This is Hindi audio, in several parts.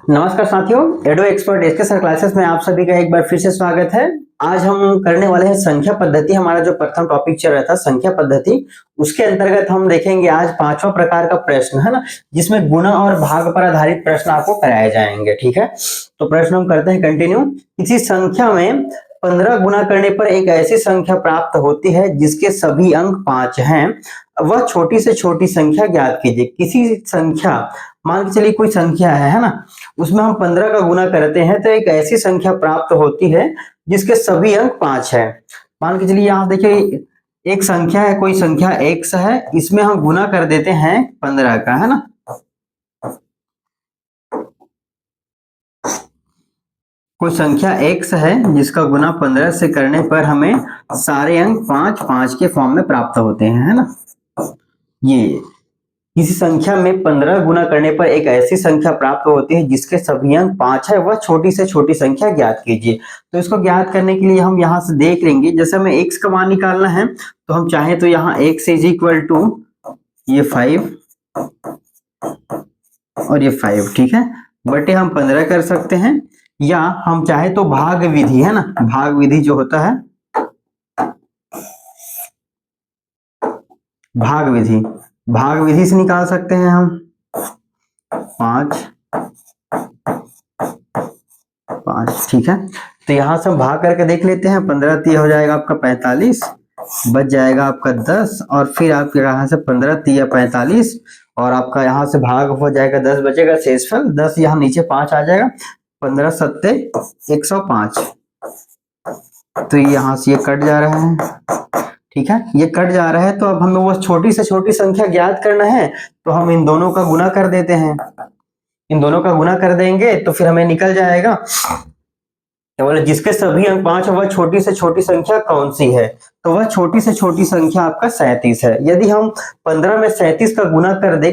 नमस्कार साथियों, एडो एक्सपर्ट एसके सर क्लासेस में आप सभी का एक बार फिर से स्वागत है। आज हम करने वाले हैं संख्या पद्धति। हमारा जो प्रथम टॉपिक चल रहा था संख्या पद्धति, उसके अंतर्गत हम देखेंगे आज पांचवा प्रकार का प्रश्न है ना, जिसमें गुणा और भाग पर आधारित प्रश्न आपको कराए जाएंगे। ठीक है, तो प्रश्न हम करते हैं कंटिन्यू। किसी संख्या में 15 गुना करने पर एक ऐसी संख्या प्राप्त होती है जिसके सभी अंक 5 हैं, वह छोटी से छोटी संख्या ज्ञात कीजिए। किसी संख्या, मान के चलिए कोई संख्या है ना, उसमें हम 15 का गुना करते हैं तो एक ऐसी संख्या प्राप्त होती है जिसके सभी अंक 5 है। मान के चलिए यहाँ देखिए एक संख्या है, कोई संख्या x है, इसमें हम गुना कर देते हैं 15 का, है ना। कोई संख्या x है जिसका गुना 15 से करने पर हमें सारे अंक 5 5 के फॉर्म में प्राप्त होते हैं, है ना। ये किसी संख्या में 15 गुना करने पर एक ऐसी संख्या प्राप्त होती है जिसके सभी अंक 5 है, वह छोटी से छोटी संख्या ज्ञात कीजिए। तो इसको ज्ञात करने के लिए हम यहाँ से देख लेंगे, जैसे हमें x का मान निकालना है तो हम चाहे तो यहाँ x इज इक्वल टू ये 5 और ये 5, ठीक है, बटे हम 15 कर सकते हैं, या हम चाहे तो भाग विधि, है ना, भाग विधि जो होता है भाग विधि से निकाल सकते हैं हम 5 5, ठीक है। तो यहां से हम भाग करके देख लेते हैं। 15 तिया हो जाएगा आपका 45, बच जाएगा आपका 10, और फिर आपके यहाँ से 15 तिया 45, और आपका यहाँ से भाग हो जाएगा 10, बचेगा शेषफल 10, यहाँ नीचे 5 आ जाएगा, 15 सत्ते 105। तो यहाँ से ये कट जा रहा है, ठीक है, ये कट जा रहा है। तो अब हमें वो छोटी से छोटी संख्या ज्ञात करना है, तो हम इन दोनों का गुना कर देते हैं। इन दोनों का गुना कर देंगे तो फिर हमें निकल जाएगा बोले जिसके सभी अंक 5 है वह छोटी से छोटी संख्या कौन सी है। तो वह छोटी से छोटी संख्या आपका 37 है। यदि हम 15 में 37 का गुना कर दे,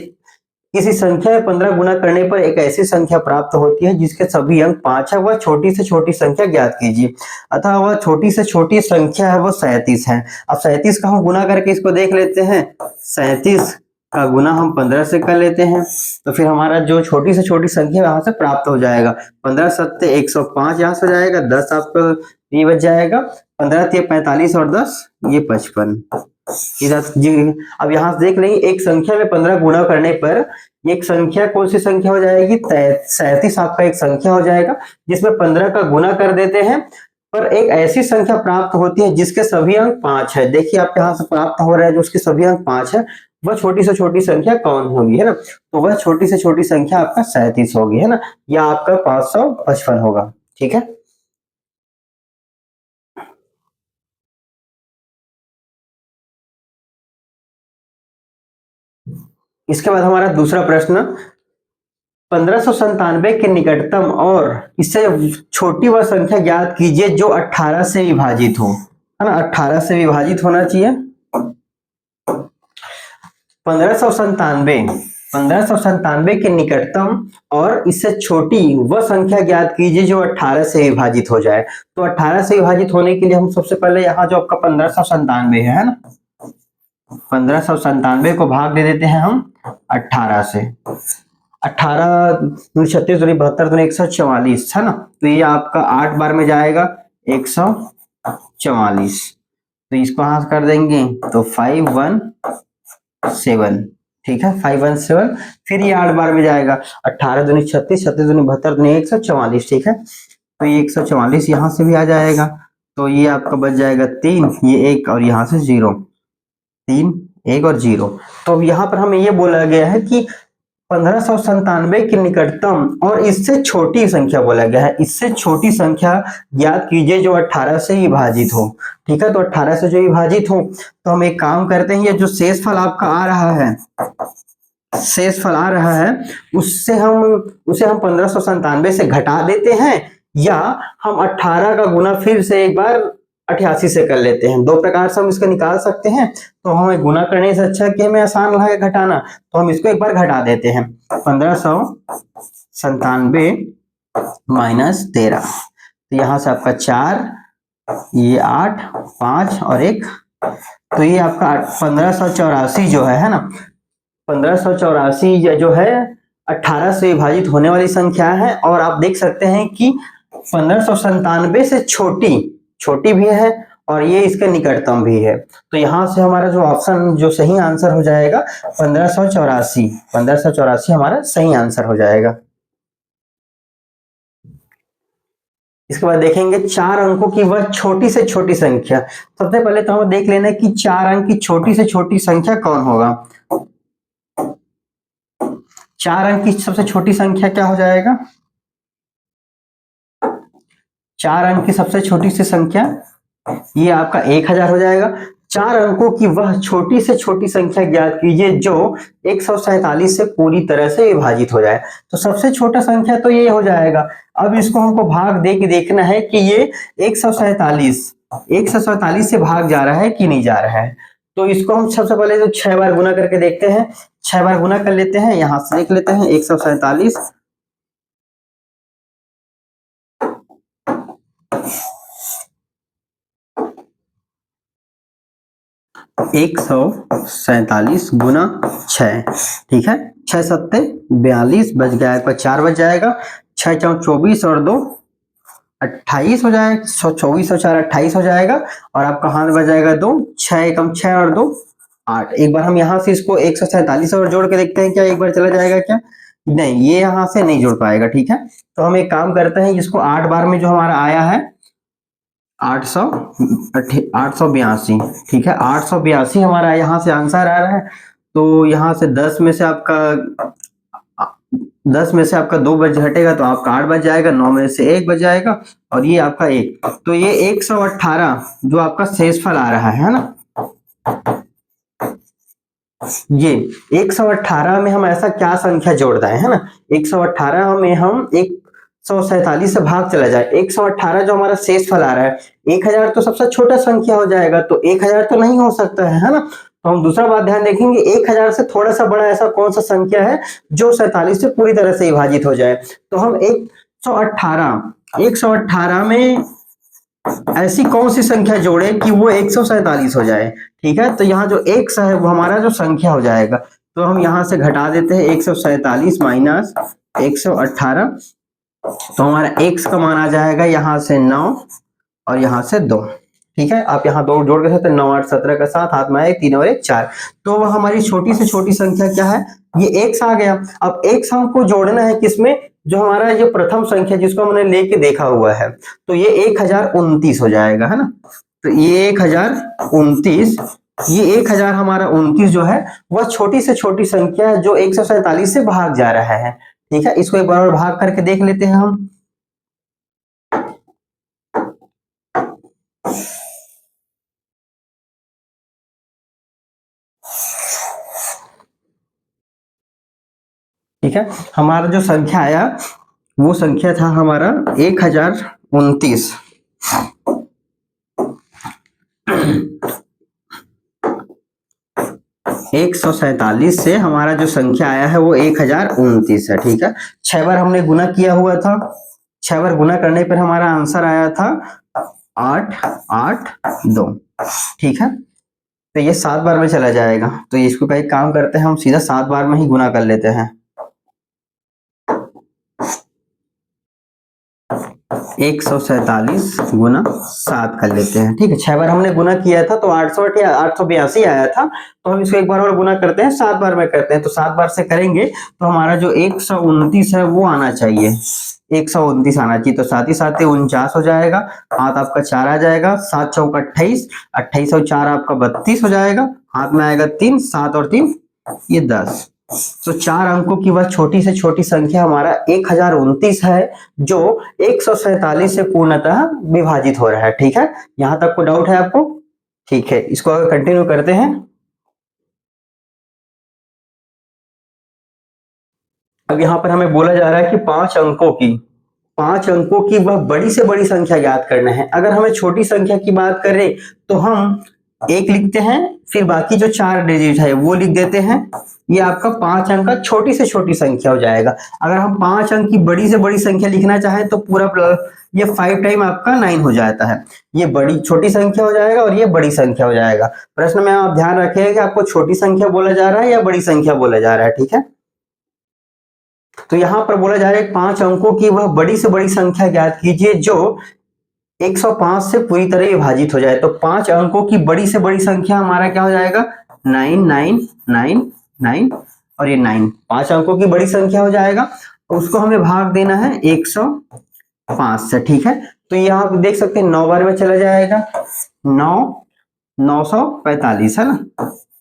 किसी संख्या में 15 गुना करने पर एक ऐसी संख्या प्राप्त होती है जिसके सभी अंक 5 है, वह छोटी से छोटी संख्या ज्ञात कीजिए। अतः वह छोटी से छोटी संख्या है वो 37 है। अब 37 का हम गुना करके इसको देख लेते हैं। 37 का गुना हम 15 से कर लेते हैं, तो फिर हमारा जो छोटी से छोटी संख्या यहाँ से प्राप्त हो जाएगा। 15 सत्ते 105 यहाँ से हो जाएगा, 10 आपका ये बच जाएगा, 15 तिया 45 और 10 ये 55। अब यहाँ से देख लेंगे एक संख्या में 15 गुना करने पर एक संख्या कौन सी संख्या हो जाएगी, 37 आपका एक संख्या हो जाएगा, जिसमें 15 का गुना कर देते हैं पर एक ऐसी संख्या प्राप्त होती है जिसके सभी अंक 5 है। देखिए आपके यहाँ से प्राप्त हो रहा है जो उसके सभी अंक 5 है, वह छोटी से छोटी संख्या कौन होगी, है ना। तो वह छोटी से छोटी संख्या आपका 37 होगी, है ना, या आपका 555 होगा, ठीक है। इसके बाद हमारा दूसरा प्रश्न, 1597 के निकटतम और इससे छोटी वह संख्या ज्ञात कीजिए जो 18 से विभाजित हो, है ना, 18 से विभाजित होना चाहिए। 1597 के निकटतम और इससे छोटी वह संख्या ज्ञात कीजिए जो 18 से विभाजित हो जाए। तो 18 से विभाजित होने के लिए हम सबसे पहले यहाँ जो आपका 1597 है ना, 1597 को भाग दे देते हैं हम 18 से। 18 36 72 144, है ना, तो ये आपका 8 बार में जाएगा 144। तो इसको यहाँ कर देंगे तो 517, ठीक है, 517। फिर ये 8 बार में जाएगा, 18 दूनी 36, 36 दूनी 72 दूनी 144, ठीक है। तो ये 144 यहाँ से भी आ जाएगा, तो ये आपका बच जाएगा 3, ये 1 और यहाँ से 0, 3 1 और 0। तो अब यहाँ पर हमें ये बोला गया है कि 1597 के निकटतम और इससे छोटी संख्या बोला गया है, इससे छोटी संख्या ज्ञात कीजिए जो 18 से विभाजित हो, ठीक है। तो 18 से जो विभाजित हो, तो हम एक काम करते हैं, ये जो शेषफल आपका आ रहा है, शेषफल आ रहा है, उसे हम 1597 से घटा देते हैं, या हम 18 का गुना फिर से एक बार 88 से कर लेते हैं। दो प्रकार से हम इसको निकाल सकते हैं। तो हमें गुना करने से अच्छा कि हमें आसान लगे घटाना, तो हम इसको एक बार घटा देते हैं। 1597 माइनस 13, तो यहाँ से आपका 4, ये 8, 5 और 1, तो ये आपका 1584 जो है ना, 1584 जो है 18 से विभाजित होने वाली संख्या है, और आप देख सकते हैं कि 1597 से छोटी भी है और ये इसका निकटतम भी है। तो यहां से हमारा जो ऑप्शन जो सही आंसर हो जाएगा 1584 हमारा सही आंसर हो जाएगा। इसके बाद देखेंगे 4 अंकों की वह छोटी से छोटी संख्या। सबसे पहले तो हमें देख लेना है कि 4 अंक की छोटी से छोटी संख्या कौन होगा। 4 अंक की सबसे छोटी संख्या क्या हो जाएगा? 4 अंक की सबसे छोटी सी संख्या ये आपका 1000 हो जाएगा। 4 अंकों की वह छोटी से छोटी संख्या ज्ञात कीजिए जो 147 से पूरी तरह से विभाजित हो जाए। तो सबसे छोटा संख्या तो ये हो जाएगा। अब इसको हमको भाग दे के देखना है कि ये 147 से भाग जा रहा है कि नहीं जा रहा है। तो इसको हम सबसे पहले तो 6 बार गुना करके देखते हैं। 6 बार गुना कर लेते हैं, यहां से देख लेते हैं 147 147 गुना 6, ठीक है। 6 सत्ते 42 बच गया, आपका 4 बच जाएगा। 6 चौक 24 और 2 28 हो जाएगा। 24 और 4 28 हो जाएगा, और आपका हाथ बच जाएगा 2। 6 एकम 6 और 2 8। एक बार हम यहाँ से इसको 147 और जोड़ के देखते हैं, क्या एक बार चला जाएगा क्या? नहीं, ये यहाँ से नहीं जुड़ पाएगा, ठीक है। तो हम एक काम करते हैं, इसको 8 बार में जो हमारा आया है 882, ठीक है। 882 हमारा यहाँ से आंसर आ रहा है। तो यहाँ से 10 में से आपका 2 बच घटेगा तो आपका 8 बच जाएगा। 9 में से 1 बच जाएगा, और ये आपका 1। तो ये 118 जो आपका शेषफल आ रहा है ना, ये 118 में हम ऐसा क्या संख्या जोड़ दें, है ना। 118 में हम 147 से भाग चला जाए। 118 जो हमारा शेषफल आ रहा है, 1000 तो सबसे छोटा संख्या हो जाएगा, तो 1000 तो नहीं हो सकता है ना। तो हम दूसरा बात ध्यान देखेंगे, 1000 से थोड़ा सा बड़ा ऐसा कौन सा संख्या है जो 47 से पूरी तरह से विभाजित हो जाए। तो हम 118 में ऐसी कौन सी संख्या जोड़े कि वो 147 हो जाए, ठीक है। तो यहाँ जो x है वो हमारा जो संख्या हो जाएगा। तो हम यहाँ से घटा देते हैं 147 माइनस 118। तो हमारा x का मान आ जाएगा यहाँ से 9 और यहाँ से 2, ठीक है। आप यहाँ 2 जोड़ के सकते हैं, 9 8 17 का 7, हाथ में 1 3 और 1 4। तो वह हमारी छोटी से छोटी संख्या क्या है, ये x आ गया। अब x हमको जोड़ना है किसमें, जो हमारा ये प्रथम संख्या जिसको हमने लेके देखा हुआ है। तो ये 1029 हो जाएगा, है ना। तो ये 1029, ये 1000 हमारा 29 जो है वह छोटी से छोटी संख्या है जो 147 से भाग जा रहा है, ठीक है। इसको एक बार और भाग करके देख लेते हैं हम। ठीक है, हमारा जो संख्या आया वो संख्या था हमारा 1029। 147 से हमारा जो संख्या आया है वो 1029 है, ठीक है। 6 बार हमने गुना किया हुआ था। 6 बार गुना करने पर हमारा आंसर आया था 882, ठीक है। तो ये 7 बार में चला जाएगा। तो इसको का एक काम करते हैं, हम सीधा 7 बार में ही गुना कर लेते हैं। 147 गुना 7 कर लेते हैं, ठीक है। 6 बार हमने गुना किया था तो 882 आया था। तो हम इसको एक बार और गुना करते हैं, 7 बार में करते हैं। तो 7 बार से करेंगे तो हमारा जो 129 है वो आना चाहिए, 129 आना चाहिए। तो 7 ही 7 49 हो जाएगा, हाथ आपका 4 आ जाएगा। 7 चौक 28, 28 और 4 आपका 32 हो जाएगा, हाथ में आएगा 3, 7 और 3 ये 10। तो 4 अंकों की वह छोटी से छोटी संख्या हमारा 1029 है जो 147 से पूर्णतः विभाजित हो रहा है, ठीक है। यहां तक कोई डाउट है आपको? ठीक है, इसको अगर कंटिन्यू करते हैं। अब यहाँ पर हमें बोला जा रहा है कि 5 अंकों की वह बड़ी से बड़ी संख्या ज्ञात करना है। अगर हमें छोटी संख्या की बात करें तो हम 1 लिखते हैं, फिर बाकी जो 4 डिजिट है वो लिख देते हैं। ये आपका 5 अंक का छोटी से छोटी संख्या हो जाएगा। अगर हम 5 अंक की बड़ी से बड़ी संख्या लिखना चाहें तो पूरा ये 5 टाइम आपका 9 हो जाता है। ये बड़ी छोटी संख्या हो जाएगा और ये बड़ी संख्या हो जाएगा। प्रश्न में आप ध्यान रखिएगा कि आपको छोटी संख्या बोला जा रहा है या बड़ी संख्या बोला जा रहा है, ठीक है। तो यहाँ पर बोला जा रहा है 5 अंकों की वह बड़ी से बड़ी संख्या ज्ञात कीजिए जो 105 से पूरी तरह विभाजित हो जाए। तो 5 अंकों की बड़ी से बड़ी संख्या हमारा क्या हो जाएगा, 9999 और ये 9, 5 अंकों की बड़ी संख्या हो जाएगा। उसको हमें भाग देना है 105 से, ठीक है। तो यहाँ आप देख सकते हैं 9 बार में चला जाएगा, 945 है ना,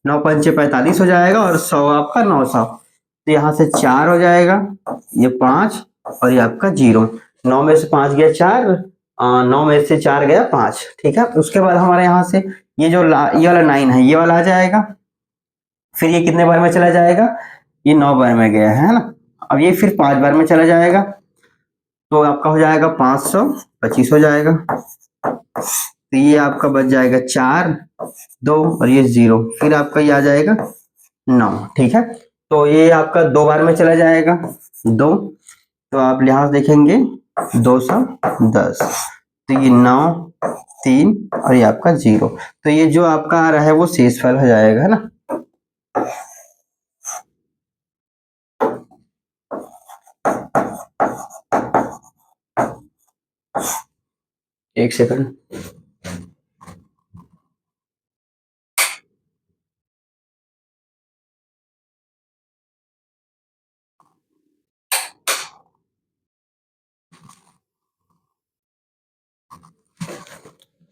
9 पंचे 45 हो जाएगा और 100 आपका 900। तो यहाँ से 4 हो जाएगा, ये 5 और ये आपका 0, 9 में से 5 गया 4, 9 में से 4 गया 5, ठीक है। उसके बाद हमारे यहाँ से ये जो ये वाला 9 है ये वाला आ जाएगा, फिर ये कितने बार में चला जाएगा, ये 9 बार में गया है ना, अब ये फिर 5 बार में चला जाएगा, तो आपका हो जाएगा 525 हो जाएगा। तो ये आपका बच जाएगा 4, 2 और ये 0, फिर आपका ये आ जाएगा 9, ठीक है। तो ये आपका 2 बार में चला जाएगा 2, तो आप लिहाज देखेंगे 210, तो ये 9, 3 और ये आपका 0, तो ये जो आपका आ रहा है वो शेषफल हो जाएगा, है ना। एक सेकंड,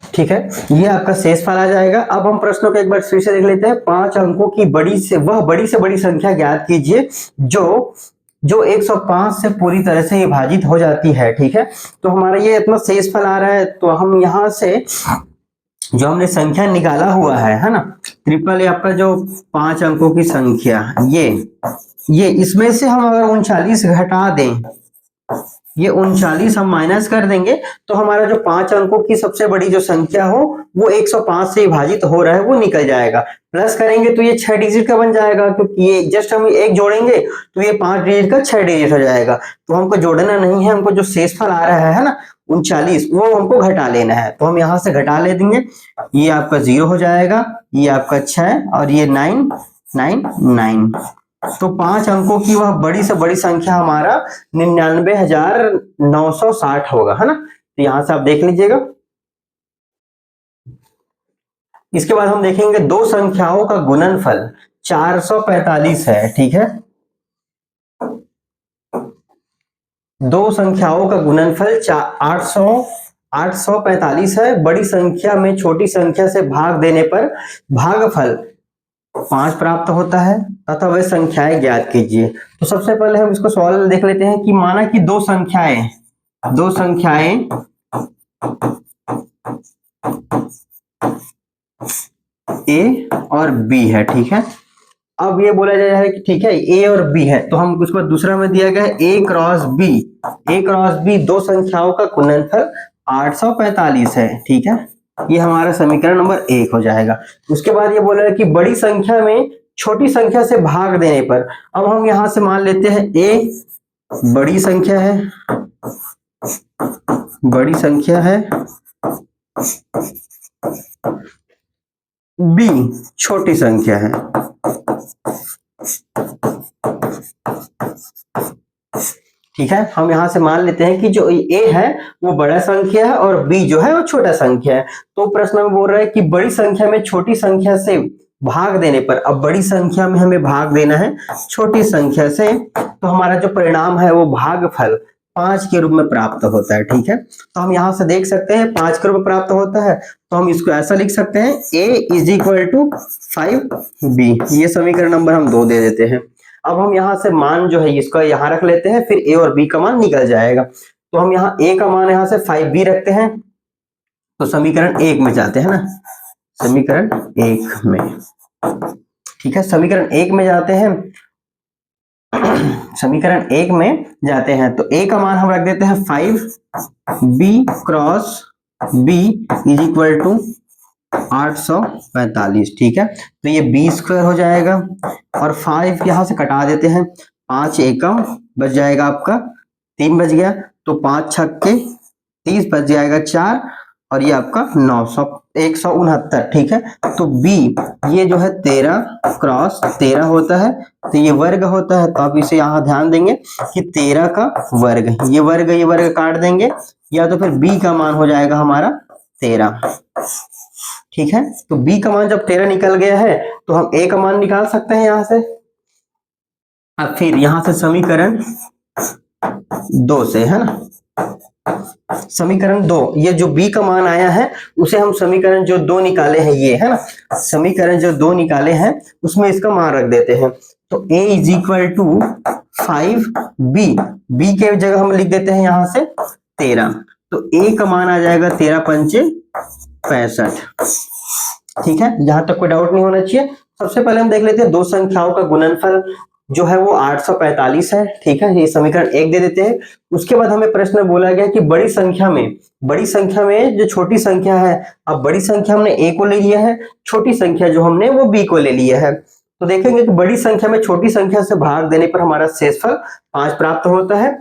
ठीक है, ये आपका शेषफल आ जाएगा। अब हम प्रश्नों को एक बार फिर से देख लेते हैं। 5 अंकों की बड़ी से बड़ी संख्या ज्ञात कीजिए जो 105 से पूरी तरह से विभाजित हो जाती है, ठीक है। तो हमारा ये इतना शेषफल आ रहा है, तो हम यहाँ से जो हमने संख्या निकाला हुआ है ना, ट्रिपल ए आपका जो 5 अंकों की संख्या, ये इसमें से हम अगर 39 घटा दें, ये 39 हम माइनस कर देंगे, तो हमारा जो 5 अंकों की सबसे बड़ी जो संख्या हो वो 105 से विभाजित हो रहा है वो निकल जाएगा। प्लस करेंगे तो ये 6 डिजिट का बन जाएगा, क्योंकि ये जस्ट हम एक जोड़ेंगे तो ये 5 डिजिट का 6 डिजिट हो जाएगा। तो हमको जोड़ना नहीं है, हमको जो शेषफल आ रहा है ना 39, वो हमको घटा लेना है। तो हम यहाँ से घटा ले देंगे, ये आपका 0 हो जाएगा, ये आपका 6 और ये 999। तो 5 अंकों की वह बड़ी से बड़ी संख्या हमारा 99,960 होगा, है ना। तो यहां से आप देख लीजिएगा। इसके बाद हम देखेंगे दो संख्याओं का गुणनफल 445 है, ठीक है। दो संख्याओं का गुणनफल 845 है। बड़ी संख्या में छोटी संख्या से भाग देने पर भागफल 5 प्राप्त होता है तथा वह संख्याएं ज्ञात कीजिए। तो सबसे पहले हम इसको सवाल देख लेते हैं कि माना कि दो संख्याएं ए और बी है, ठीक है। अब ये बोला जा रहा है कि ठीक है ए और बी है, तो हम उसको दूसरा में दिया गया है ए क्रॉस बी दो संख्याओं का गुणनफल 845 है, ठीक है। ये हमारा समीकरण नंबर 1 हो जाएगा। उसके बाद ये बोला है कि बड़ी संख्या में छोटी संख्या से भाग देने पर, अब हम यहां से मान लेते हैं ए बड़ी संख्या है, बी छोटी संख्या है, ठीक है। हम यहां से मान लेते हैं कि जो ए है वो बड़ा संख्या है और बी जो है वो छोटा संख्या है। तो प्रश्न में बोल रहा है कि बड़ी संख्या में छोटी संख्या से भाग देने पर, अब बड़ी संख्या में हमें भाग देना है छोटी संख्या से, तो हमारा जो परिणाम है वो भागफल 5 के रूप में प्राप्त होता है, ठीक है। तो हम यहां से देख सकते हैं 5 के रूप में प्राप्त होता है, तो हम इसको ऐसा लिख सकते हैं a = 5b। ये समीकरण नंबर हम 2 दे देते हैं। अब हम यहां से मान जो है इसका यहां रख लेते हैं, फिर ए और बी का मान निकल जाएगा। तो हम यहाँ ए का मान यहां से 5b रखते हैं, तो समीकरण 1 में जाते हैं ना, समीकरण 1 में, ठीक है। समीकरण 1 में जाते हैं, समीकरण 1 में जाते हैं तो ए का मान हम रख देते हैं 5b क्रॉस b = 845, ठीक है। तो ये b² हो जाएगा और 5 यहां से कटा देते हैं, 5 एकम बच जाएगा आपका 3 बच गया, तो 5 छक्के 30 बच जाएगा 4 और ये आपका 169, ठीक है। तो b ये जो है 13 क्रॉस 13 होता है, तो ये वर्ग होता है, तो आप इसे यहाँ ध्यान देंगे कि 13 का वर्ग, ये वर्ग काट देंगे, या तो फिर b का मान हो जाएगा हमारा 13, ठीक है। तो b का मान जब 13 निकल गया है तो हम a का मान निकाल सकते हैं यहाँ से। अब फिर यहाँ से समीकरण 2 से, है ना, समीकरण 2, ये जो b का मान आया है उसे हम समीकरण जो 2 निकाले हैं, ये है ना, समीकरण जो 2 निकाले हैं उसमें इसका मान रख देते हैं। तो a is equal to 5b, b के जगह हम लिख देते हैं यहाँ से 13, तो a का मान आ जाएगा 13 पंचे 65, ठीक है। यहां तक कोई डाउट नहीं होना चाहिए। सबसे पहले हम देख लेते हैं दो संख्याओं का गुणनफल जो है वो 845 है, ठीक है, ये समीकरण 1 दे देते हैं। उसके बाद हमें प्रश्न बोला गया कि बड़ी संख्या में जो छोटी संख्या है, अब बड़ी संख्या हमने a को ले लिया है, छोटी संख्या जो हमने वो b को ले लिया है। तो देखेंगे कि बड़ी संख्या में छोटी संख्या से भाग देने पर हमारा शेषफल 5 प्राप्त होता है,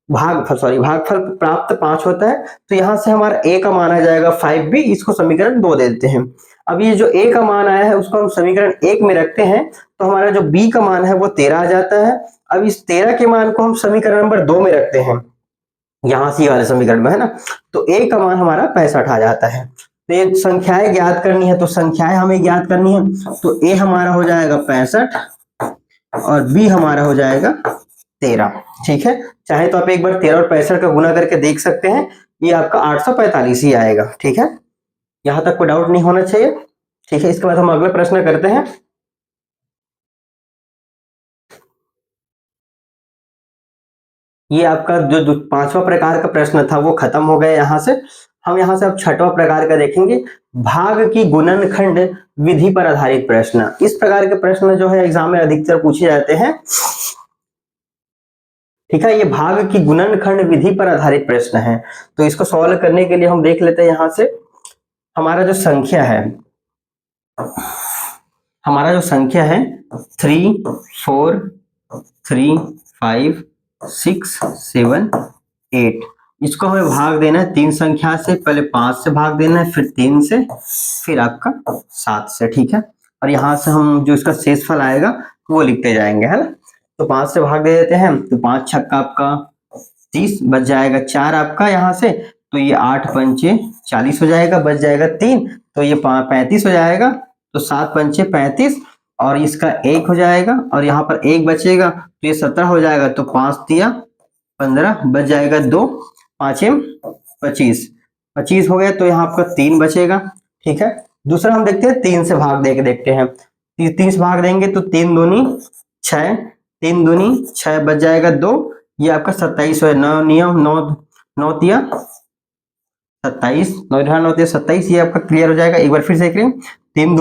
भागफल प्राप्त 5 होता है। तो यहां से हमारा a का मान आ जाएगा 5b, इसको समीकरण 2 दे देते हैं। अब ये जो a का मान आया है उसको हम समीकरण 1 में रखते हैं, तो हमारा जो b का मान है वो 13 आ जाता है। अब इस 13 के मान को हम समीकरण नंबर 2 में रखते हैं, यहां से वाले समीकरण में, है ना, तो a का मान हमारा 65 आ जाता है। तो ये संख्याएं ज्ञात करनी है, तो संख्याएं हमें ज्ञात करनी है, तो a हमारा हो जाएगा 65 और b हमारा हो जाएगा 13, ठीक है। चाहे तो आप एक बार 13 और 65 का गुना करके देख सकते हैं, ये आपका 845 ही आएगा, ठीक है। यहां तक कोई डाउट नहीं होना चाहिए, ठीक है। इसके बाद हम अगला प्रश्न करते हैं। ये आपका जो 5वां प्रकार का प्रश्न था वो खत्म हो गया यहाँ से। हम यहाँ से अब 6वां प्रकार का देखेंगे, भाग की गुणनखंड विधि पर आधारित प्रश्न। इस प्रकार के प्रश्न जो है एग्जाम में अधिकतर पूछे जाते हैं, ठीक है। ये भाग की गुणनखंड विधि पर आधारित प्रश्न है। तो इसको सॉल्व करने के लिए हम देख लेते हैं, यहाँ से हमारा जो संख्या है 3 4 3 5 6 7 8, इसको हमें भाग देना है 3 संख्या से, पहले 5 से भाग देना है, फिर 3 से, फिर आपका 7 से, ठीक है। और यहाँ से हम जो इसका शेषफल आएगा वो लिखते जाएंगे, है ना। तो 5 से भाग दे देते हैं, तो 5 छक्का आपका 30, बच जाएगा 4 आपका यहाँ से, तो ये 8 पंचे 40 हो जाएगा, बच जाएगा 3, तो ये 35 हो जाएगा, तो 7 पंचे 35, और इसका 1 हो जाएगा, और यहाँ पर 1 बचेगा, तो ये 17 हो जाएगा, तो 5 तिया 15, बच जाएगा 2, 5 25 हो गया, तो यहाँ आपका 3 बचेगा, ठीक है। दूसरा हम देखते हैं 3 से भाग दे के देखते हैं। 3 से भाग देंगे तो 3 दूनी 6, 3 दूनी 6, बच जाएगा 2, ये आपका 27 है, 9 तिया 27, 9 तिया 27, ये आपका क्लियर हो जाएगा। एक बार फिर से करें, 3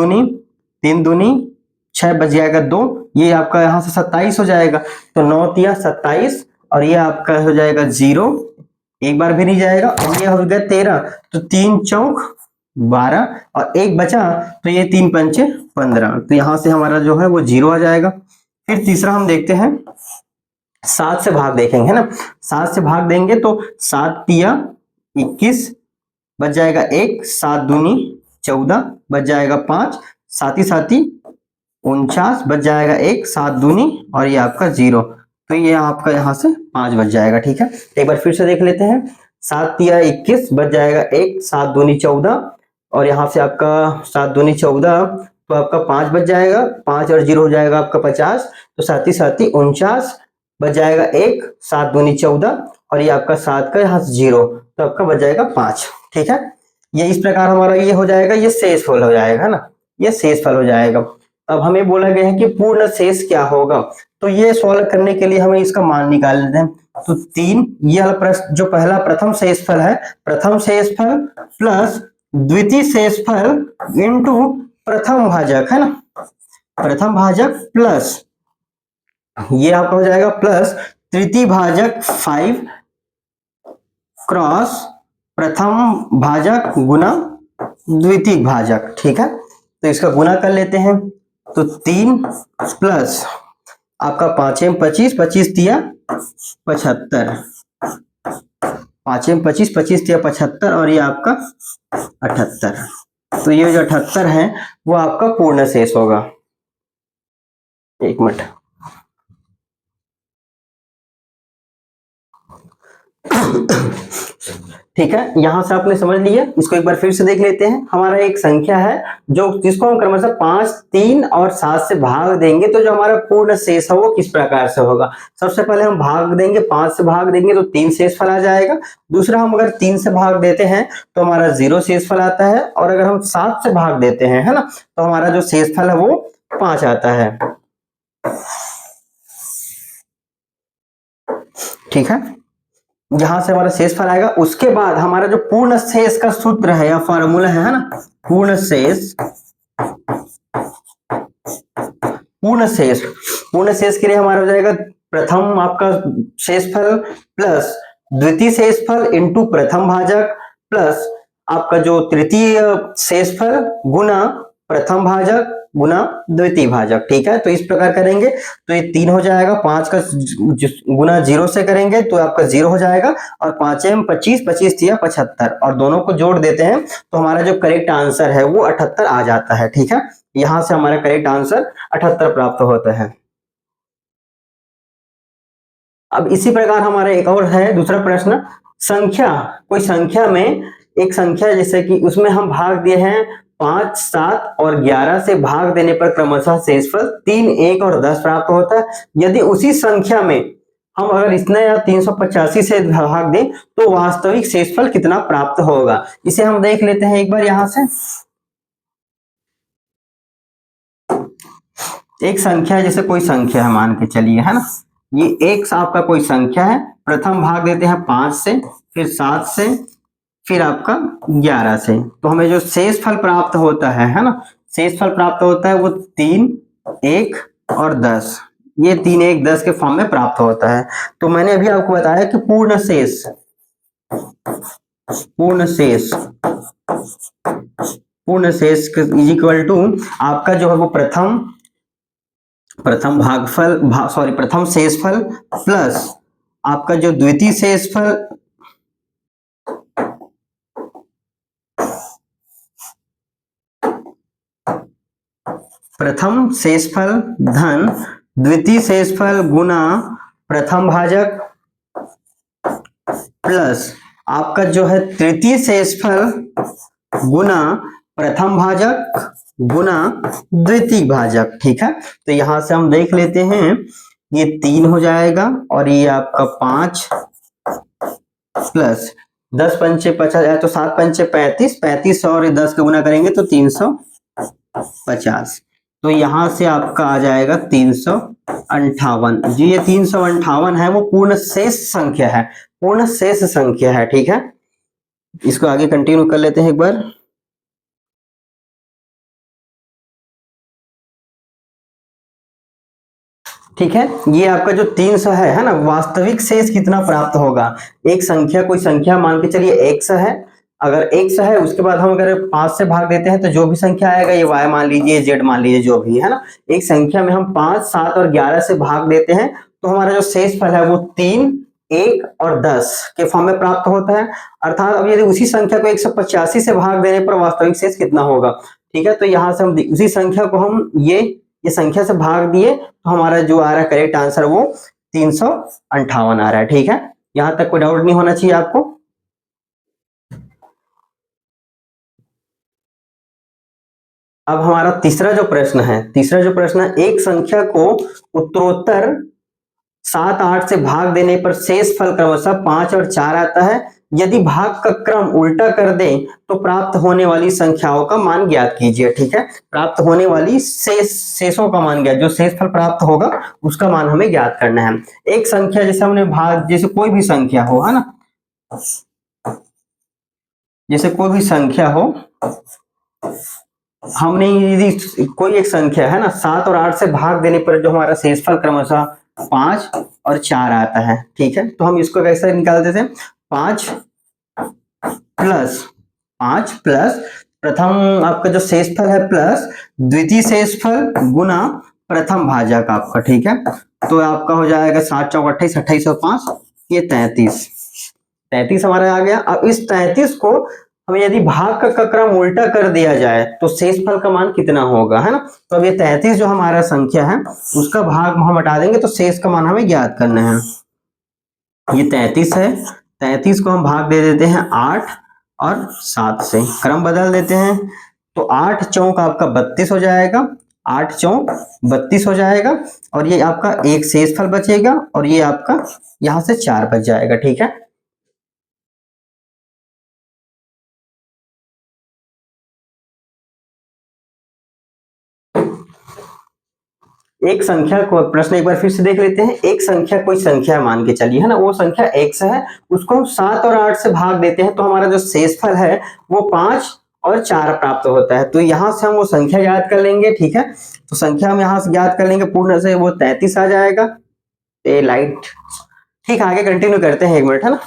दूनी 6, बच जाएगा 2, ये आपका यहाँ से 27 हो जाएगा, तो 9 तिया 27, और ये आपका हो जाएगा 0, एक बार भी नहीं जाएगा, और ये हो गया 13, तो 3 चौक 12, और 1 बचा, तो ये 3 पंचे 15, तो यहाँ से हमारा जो है वो 0 आ जाएगा। फिर तीसरा हम देखते हैं, 7 से भाग देखेंगे, है ना। 7 से भाग देंगे तो 7 तिया 21, बच जाएगा 1, 7 दूनी 14, बच जाएगा 5, साथ ही 49, बच जाएगा 1, 7 दूनी, और ये आपका 0, तो ये आपका यहाँ से 5 बच जाएगा, ठीक है। एक बार फिर से देख लेते हैं, 7 तिया 21, बच जाएगा 1, 7 दूनी 14, और यहाँ से आपका 7 दूनी 14, तो आपका 5 बच जाएगा, 5 और 0 हो जाएगा आपका 50, तो साथ ही 49, बच जाएगा 1, 7 दूनी 14, और ये आपका 7 का यहाँ से 0, तो आपका बच जाएगा 5, ठीक है। ये इस प्रकार हमारा ये हो जाएगा, ये शेषफल हो जाएगा ना, ये शेषफल हो जाएगा। अब हमें बोला गया है कि पूर्ण शेष क्या होगा, तो ये सॉल्व करने के लिए हमें इसका मान निकाल लेते हैं। तो 3, ये जो पहला प्रथम शेषफल है, प्रथम शेषफल प्लस द्वितीय शेषफल इनटू प्रथम भाजक, है ना, प्रथम भाजक प्लस ये आपका हो जाएगा प्लस तृतीय भाजक 5 क्रॉस प्रथम भाजक गुना द्वितीय भाजक, ठीक है। तो इसका गुना कर लेते हैं, तो 3 प्लस आपका 5 में 25, 25 तिया 75, 5 में 25, 25 तिया 75, और ये आपका 78, तो ये जो 78 है वो आपका पूर्ण शेष होगा। एक मिनट, ठीक है, यहां से आपने समझ लिया। इसको एक बार फिर से देख लेते हैं। हमारा एक संख्या है जो जिसको हम क्रमशः 5, 3 और 7 से भाग देंगे तो जो हमारा पूर्ण शेष है वो किस प्रकार से होगा। सबसे पहले हम भाग देंगे, 5 से भाग देंगे तो 3 शेषफल आ जाएगा। दूसरा, हम अगर 3 से भाग देते हैं तो हमारा 0 शेषफल आता है, और अगर हम 7 से भाग देते हैं, है ना, तो हमारा जो शेषफल है वो 5 आता है। ठीक है, यहां से हमारा शेषफल आएगा। उसके बाद हमारा जो पूर्ण शेष का सूत्र है या फॉर्मूला है ना, पूर्ण शेष, पूर्ण शेष के लिए हमारा हो जाएगा प्रथम आपका शेषफल प्लस द्वितीय शेषफल इंटू प्रथम भाजक प्लस आपका जो तृतीय शेषफल गुना प्रथम भाजक गुना द्वितीय भाजक। ठीक है, तो इस प्रकार करेंगे तो ये 3 हो जाएगा, 5 का गुना 0 से करेंगे तो आपका 0 हो जाएगा, और 5 में 25, 25 या 75, और दोनों को जोड़ देते हैं तो हमारा जो करेक्ट आंसर है वो 78 आ जाता है। ठीक है, यहां से हमारा करेक्ट आंसर 78 प्राप्त होता है। अब इसी प्रकार हमारा एक और है दूसरा प्रश्न, संख्या, कोई संख्या में एक संख्या जैसे कि उसमें हम भाग दिए हैं 5, 7 और 11 से भाग देने पर क्रमशः शेषफल 3, 1 और 10 प्राप्त होता है। यदि उसी संख्या में हम अगर इसने या 385 से भाग दें तो वास्तविक शेषफल कितना प्राप्त होगा। इसे हम देख लेते हैं एक बार। यहां से एक संख्या, जैसे कोई संख्या है मान के चलिए, है ना, ये एक आपका कोई संख्या है, प्रथम भाग देते हैं 5 से, फिर 7 से, फिर आपका 11 से, तो हमें जो शेषफल प्राप्त होता है ना, शेषफल प्राप्त होता है वो 3, 1 और 10, ये 3, 1, 10 के फॉर्म में प्राप्त होता है। तो मैंने अभी आपको बताया कि पूर्ण शेष, पूर्ण शेष, पूर्ण शेष इज इक्वल टू आपका जो है वो प्रथम भागफल सॉरी प्रथम शेषफल प्लस आपका जो द्वितीय शेषफल प्रथम शेषफल धन द्वितीय शेषफल गुना प्रथम भाजक प्लस आपका जो है तृतीय शेषफल गुना प्रथम भाजक गुना द्वितीय भाजक। ठीक है, तो यहां से हम देख लेते हैं, ये 3 हो जाएगा और ये आपका 5 प्लस 10 पंचे 50, तो 7 पंचे 35, 35 और 10 का गुना करेंगे तो 350, तो यहां से आपका आ जाएगा 358। जी ये 358 है वो पूर्ण शेष संख्या है, पूर्ण शेष संख्या है। ठीक है, इसको आगे कंटिन्यू कर लेते हैं एक बार। ठीक है, ये आपका जो 300 है ना, वास्तविक शेष कितना प्राप्त होगा। एक संख्या, कोई संख्या मान के चलिए x है, अगर x है उसके बाद हम अगर 5 से भाग देते हैं तो जो भी संख्या आएगा, ये y मान लीजिए, z मान लीजिए, जो भी है ना, एक संख्या में हम 5, 7 और 11 से भाग देते हैं तो हमारा जो शेषफल है वो 3, 1 और 10 के फॉर्म में प्राप्त होता है। अर्थात अब यदि उसी संख्या को 185 से भाग देने पर वास्तविक शेष कितना होगा। ठीक है, तो यहां से हम उसी संख्या को हम ये संख्या से भाग दिए तो हमारा जो आ रहा है करेक्ट आंसर वो 358 आ रहा है। ठीक है, यहां तक कोई डाउट नहीं होना चाहिए आपको। अब हमारा तीसरा जो प्रश्न है, एक संख्या को उत्तरोत्तर 7, 8 से भाग देने पर शेषफल क्रमशः 5 और 4 आता है। यदि भाग का क्रम उल्टा कर दें तो प्राप्त होने वाली संख्याओं का मान ज्ञात कीजिए। ठीक है, प्राप्त होने वाली शेषों का मान ज्ञात, जो शेषफल प्राप्त होगा उसका मान हमें ज्ञात करना है। एक संख्या जैसे हमने भाग, जैसे कोई भी संख्या हो, है ना, जैसे कोई भी संख्या हो, हमने यदि कोई एक संख्या है ना 7 और 8 से भाग देने पर जो हमारा शेषफल क्रमशः 5 और 4 आता है। ठीक है, तो हम इसको कैसे निकालते थे, 5 प्लस प्रथम आपका जो शेषफल है प्लस द्वितीय शेषफल गुना प्रथम भाजक आपका। ठीक है, तो आपका हो जाएगा 7 चौक 28, 28 और 5 ये 33 हमारा आ गया। अब इस 33 को हमें यदि भाग का क्रम उल्टा कर दिया जाए तो शेषफल का मान कितना होगा, है ना। तो अब ये 33 जो हमारा संख्या है उसका भाग हम हटा देंगे तो शेष का मान हमें ज्ञात करना है। ये 33 है, 33 को हम भाग दे देते हैं 8 और 7 से, क्रम बदल देते हैं तो 8 चौक आपका 32 हो जाएगा, 8 चौक 32 हो जाएगा और ये आपका एक शेषफल बचेगा और ये आपका यहां से 4 बच जाएगा। ठीक है, एक संख्या को, प्रश्न एक बार फिर से देख लेते हैं। एक संख्या कोई संख्या मान के चलिए, है ना, वो संख्या x है, उसको हम 7 और 8 से भाग देते हैं तो हमारा जो शेषफल है वो 5 और 4 प्राप्त होता है। तो यहां से हम वो संख्या याद कर लेंगे। ठीक है, तो संख्या हम यहां से याद कर लेंगे, पूर्ण से वो 33 आ जाएगा। ए लाइट, ठीक है, आगे कंटिन्यू करते हैं, 1 मिनट, है ना।